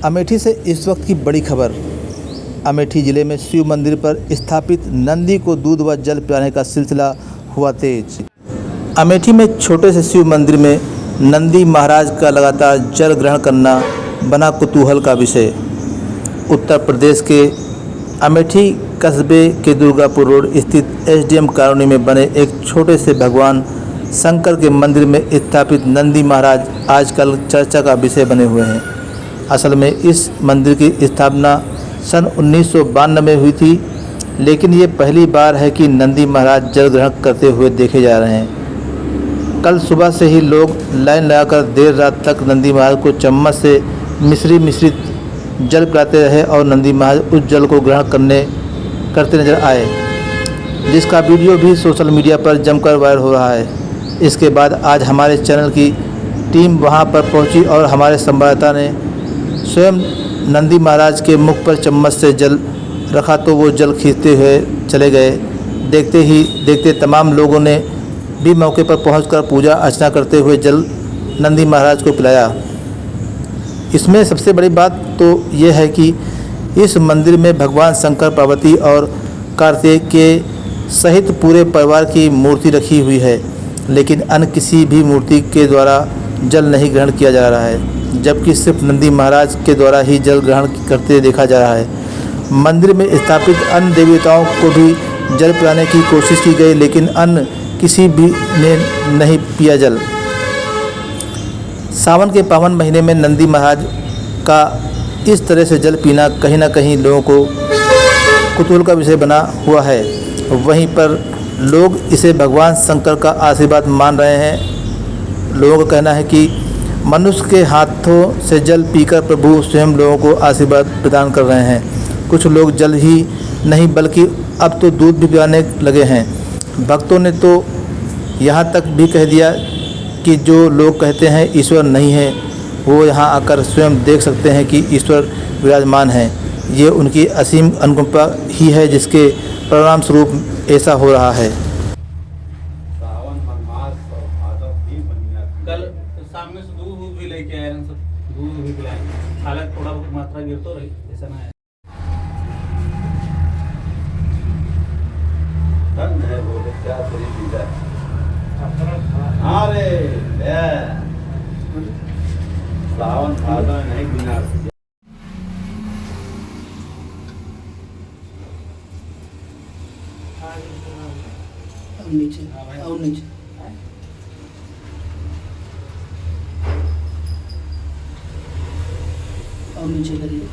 अमेठी से इस वक्त की बड़ी खबर। अमेठी ज़िले में शिव मंदिर पर स्थापित नंदी को दूध व जल पिलाने का सिलसिला हुआ तेज। अमेठी में छोटे से शिव मंदिर में नंदी महाराज का लगातार जल ग्रहण करना बना कुतूहल का विषय। उत्तर प्रदेश के अमेठी कस्बे के दुर्गापुर रोड स्थित एसडीएम कॉलोनी में बने एक छोटे से भगवान शंकर के मंदिर में स्थापित नंदी महाराज आजकल चर्चा का विषय बने हुए हैं। असल में इस मंदिर की स्थापना सन 1992 में हुई थी, लेकिन ये पहली बार है कि नंदी महाराज जल ग्रहण करते हुए देखे जा रहे हैं। कल सुबह से ही लोग लाइन लगाकर देर रात तक नंदी महाराज को चम्मच से मिश्रित जल पिलाते रहे और नंदी महाराज उस जल को ग्रहण करते नजर आए, जिसका वीडियो भी सोशल मीडिया पर जमकर वायरल हो रहा है। इसके बाद आज हमारे चैनल की टीम वहां पर पहुंची और हमारे संवाददाता ने स्वयं नंदी महाराज के मुख पर चम्मच से जल रखा तो वो जल खींचते हुए चले गए। देखते ही देखते तमाम लोगों ने भी मौके पर पहुंचकर पूजा अर्चना करते हुए जल नंदी महाराज को पिलाया। इसमें सबसे बड़ी बात तो ये है कि इस मंदिर में भगवान शंकर, पार्वती और कार्तिकेय सहित पूरे परिवार की मूर्ति रखी हुई है, लेकिन अन्य किसी भी मूर्ति के द्वारा जल नहीं ग्रहण किया जा रहा है, जबकि सिर्फ नंदी महाराज के द्वारा ही जल ग्रहण करते देखा जा रहा है। मंदिर में स्थापित अन्य देवताओं को भी जल पिलाने की कोशिश की गई, लेकिन अन्य किसी भी ने नहीं पिया जल। सावन के पावन महीने में नंदी महाराज का इस तरह से जल पीना कहीं ना कहीं लोगों को कुतूहल का विषय बना हुआ है। वहीं पर लोग इसे भगवान शंकर का आशीर्वाद मान रहे हैं। लोगों का कहना है कि मनुष्य के हाथों से जल पीकर प्रभु स्वयं लोगों को आशीर्वाद प्रदान कर रहे हैं। कुछ लोग जल ही नहीं बल्कि अब तो दूध भी पिलाने लगे हैं। भक्तों ने तो यहाँ तक भी कह दिया कि जो लोग कहते हैं ईश्वर नहीं है, वो यहाँ आकर स्वयं देख सकते हैं कि ईश्वर विराजमान है। ये उनकी असीम अनुकंपा ही है जिसके परिणाम स्वरूप ऐसा हो रहा है। कल सामने से दूध भी लेके आए हैं, सब दूध भी पिलाए, हालांकि थोड़ा बहुत मात्रा गिर तो रही, ऐसा ना है। बोले क्या तेरी पीता है। अरे सावन भादो नहीं बिना नीचे और नीचे और नीचे करिए।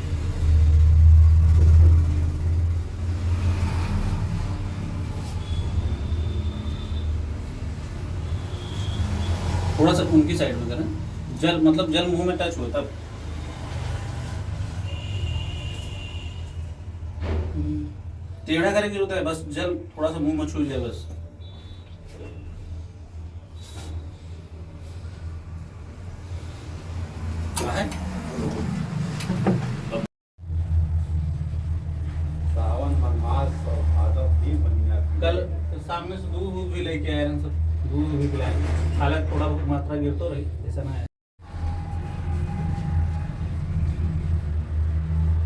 थोड़ा सा उनकी साइड में करें, जल मतलब जल मुंह में टच हो तब टेढ़ा करके होता है, बस जल थोड़ा सा मुंह में छू जाए बस। कल सामने से दूध भी लेके आए हैं, सब दूध भी पिलाए, हालांकि थोड़ा बहुत मात्रा गिर तो रही, ऐसा ना है।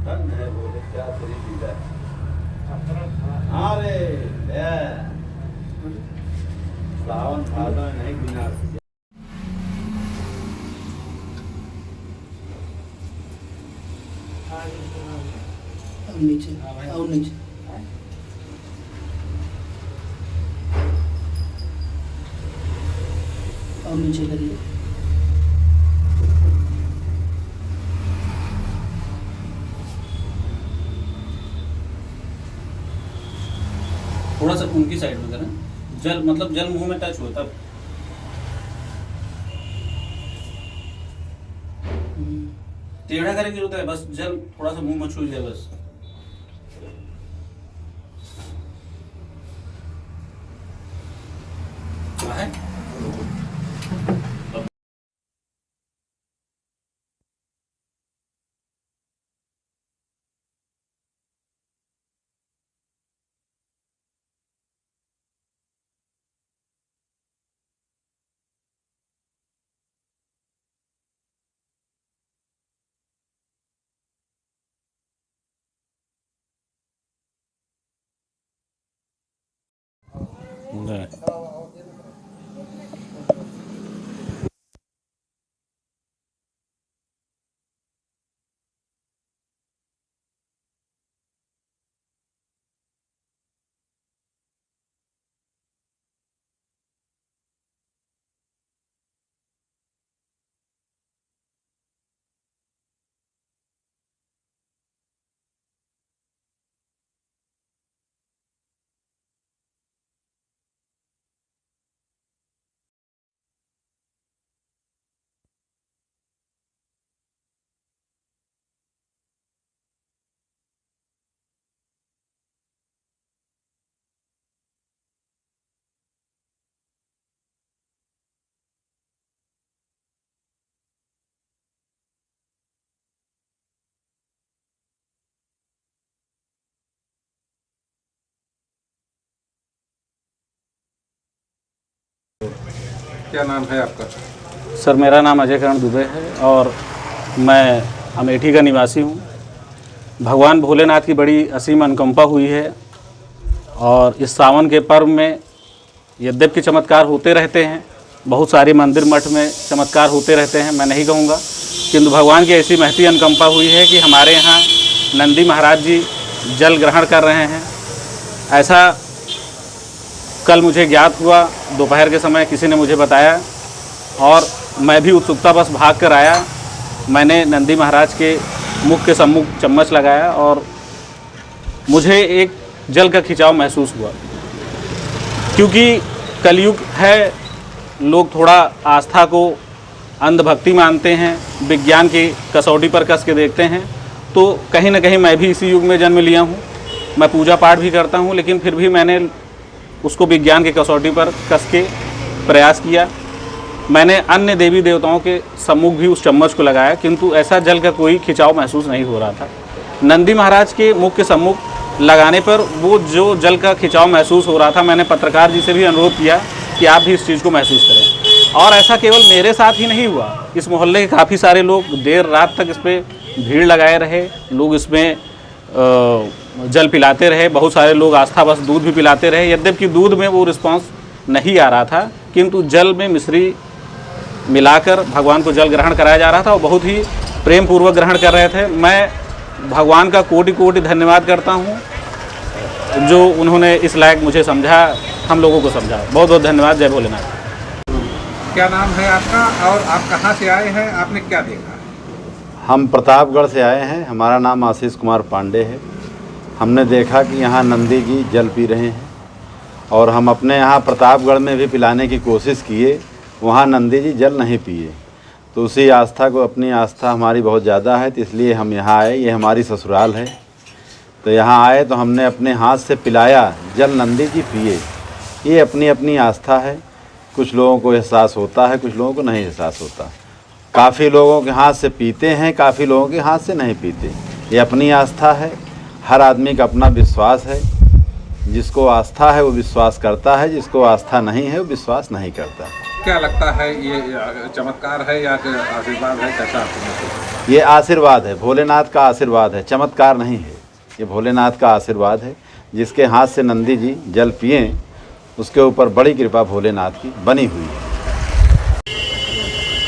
बोले क्या तेरी पीता है। अरे सावन भादो नहीं बिना और नीचे और नीचे और नीचे करिए। थोड़ा सा उनकी साइड में करें, जल मतलब जल मुंह में टच हो तब टेढ़ा करके होता है, बस जल थोड़ा सा मुंह में छू जाए बस। क्या नाम है आपका? सर मेरा नाम अजय करण दुबे है और मैं अमेठी का निवासी हूँ। भगवान भोलेनाथ की बड़ी असीम अनुकंपा हुई है और इस सावन के पर्व में यद्यपि चमत्कार होते रहते हैं, बहुत सारे मंदिर मठ में चमत्कार होते रहते हैं, मैं नहीं कहूँगा, किंतु भगवान की ऐसी महती अनुकंपा हुई है कि हमारे यहाँ नंदी महाराज जी जल ग्रहण कर रहे हैं। ऐसा कल मुझे ज्ञात हुआ, दोपहर के समय किसी ने मुझे बताया और मैं भी उत्सुकतावश भाग कर आया। मैंने नंदी महाराज के मुख के सम्मुख चम्मच लगाया और मुझे एक जल का खिंचाव महसूस हुआ, क्योंकि कलयुग है, लोग थोड़ा आस्था को अंधभक्ति मानते हैं, विज्ञान की कसौटी पर कस के देखते हैं। तो कहीं ना कहीं मैं भी इसी युग में जन्म लिया हूँ। मैं पूजा पाठ भी करता हूँ, लेकिन फिर भी मैंने उसको विज्ञान की कसौटी पर कस के प्रयास किया। मैंने अन्य देवी देवताओं के सम्मुख भी उस चम्मच को लगाया, किंतु ऐसा जल का कोई खिंचाव महसूस नहीं हो रहा था। नंदी महाराज के मुख के सम्मुख लगाने पर वो जो जल का खिंचाव महसूस हो रहा था, मैंने पत्रकार जी से भी अनुरोध किया कि आप भी इस चीज़ को महसूस करें। और ऐसा केवल मेरे साथ ही नहीं हुआ, इस मोहल्ले के काफ़ी सारे लोग देर रात तक इस पर भीड़ लगाए रहे, लोग इसमें जल पिलाते रहे, बहुत सारे लोग आस्थावश दूध भी पिलाते रहे। यद्यपि दूध में वो रिस्पांस नहीं आ रहा था, किंतु जल में मिश्री मिलाकर भगवान को जल ग्रहण कराया जा रहा था और बहुत ही प्रेम पूर्वक ग्रहण कर रहे थे। मैं भगवान का कोटि कोटि धन्यवाद करता हूँ जो उन्होंने इस लायक मुझे समझा, हम लोगों को समझा। बहुत बहुत धन्यवाद। जय भोलेनाथ। क्या नाम है आपका और आप कहाँ से आए हैं? आपने क्या देखा? हम प्रतापगढ़ से आए हैं। हमारा नाम आशीष कुमार पांडे है। हमने देखा कि यहाँ नंदी जी जल पी रहे हैं और हम अपने यहाँ प्रतापगढ़ में भी पिलाने की कोशिश किए, वहाँ नंदी जी जल नहीं पिए। तो उसी आस्था को, अपनी आस्था हमारी बहुत ज़्यादा है, तो इसलिए हम यहाँ आए। ये हमारी ससुराल है, तो यहाँ आए तो हमने अपने हाथ से पिलाया जल, नंदी जी पिए। ये अपनी अपनी आस्था है। कुछ लोगों को एहसास होता है, कुछ लोगों को नहीं एहसास होता। काफ़ी लोगों के हाथ से पीते हैं, काफ़ी लोगों के हाथ से नहीं पीते। ये अपनी आस्था है, हर आदमी का अपना विश्वास है। जिसको आस्था है वो विश्वास करता है, जिसको आस्था नहीं है वो विश्वास नहीं करता। क्या लगता है, ये चमत्कार है या आशीर्वाद है? कैसा आपको महसूस? ये आशीर्वाद है, भोलेनाथ का आशीर्वाद है, चमत्कार नहीं है। ये भोलेनाथ का आशीर्वाद है। जिसके हाथ से नंदी जी जल पिए उसके ऊपर बड़ी कृपा भोलेनाथ की बनी हुई है।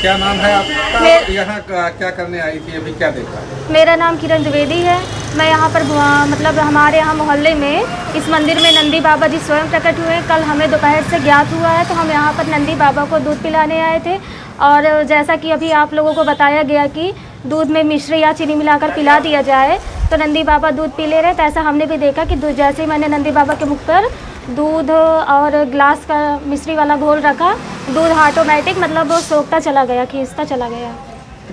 क्या नाम है आपका? यहाँ क्या करने आई थी? अभी क्या देखा? मेरा नाम किरण द्विवेदी है। मैं यहाँ पर मतलब हमारे यहाँ मोहल्ले में इस मंदिर में नंदी बाबा जी स्वयं प्रकट हुए। कल हमें दोपहर से ज्ञात हुआ है, तो हम यहाँ पर नंदी बाबा को दूध पिलाने आए थे। और जैसा कि अभी आप लोगों को बताया गया कि दूध में मिश्री या चीनी मिलाकर पिला दिया जाए तो नंदी बाबा दूध पी ले रहे, तो ऐसा हमने भी देखा कि जैसे ही मैंने नंदी बाबा के मुख पर दूध और ग्लास का मिश्री वाला घोल रखा, दूध ऑटोमेटिक मतलब वो सोखता चला गया, खींचता चला गया।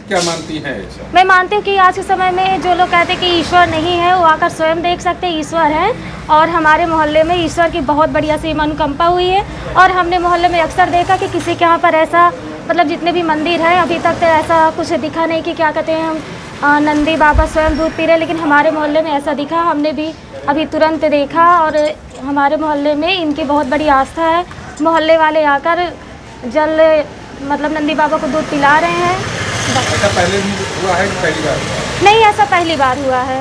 क्या मानती हैं ऐसा? मैं मानती हूँ कि आज के समय में जो लोग कहते हैं कि ईश्वर नहीं है, वो आकर स्वयं देख सकते हैं ईश्वर हैं। और हमारे मोहल्ले में ईश्वर की बहुत बढ़िया सी अनुकंपा हुई है। और हमने मोहल्ले में अक्सर देखा कि किसी के यहाँ पर ऐसा, मतलब जितने भी मंदिर हैं अभी तक तो ऐसा कुछ दिखा नहीं कि क्या कहते हैं हम नंदी बाबा स्वयं दूध पी रहे, लेकिन हमारे मोहल्ले में ऐसा दिखा। हमने भी अभी तुरंत देखा और हमारे मोहल्ले में इनकी बहुत बड़ी आस्था है। मोहल्ले वाले आकर जल मतलब नंदी बाबा को दूध पिला रहे हैं। ऐसा पहले भी हुआ है कि पहली बार? नहीं, ऐसा पहली बार हुआ है।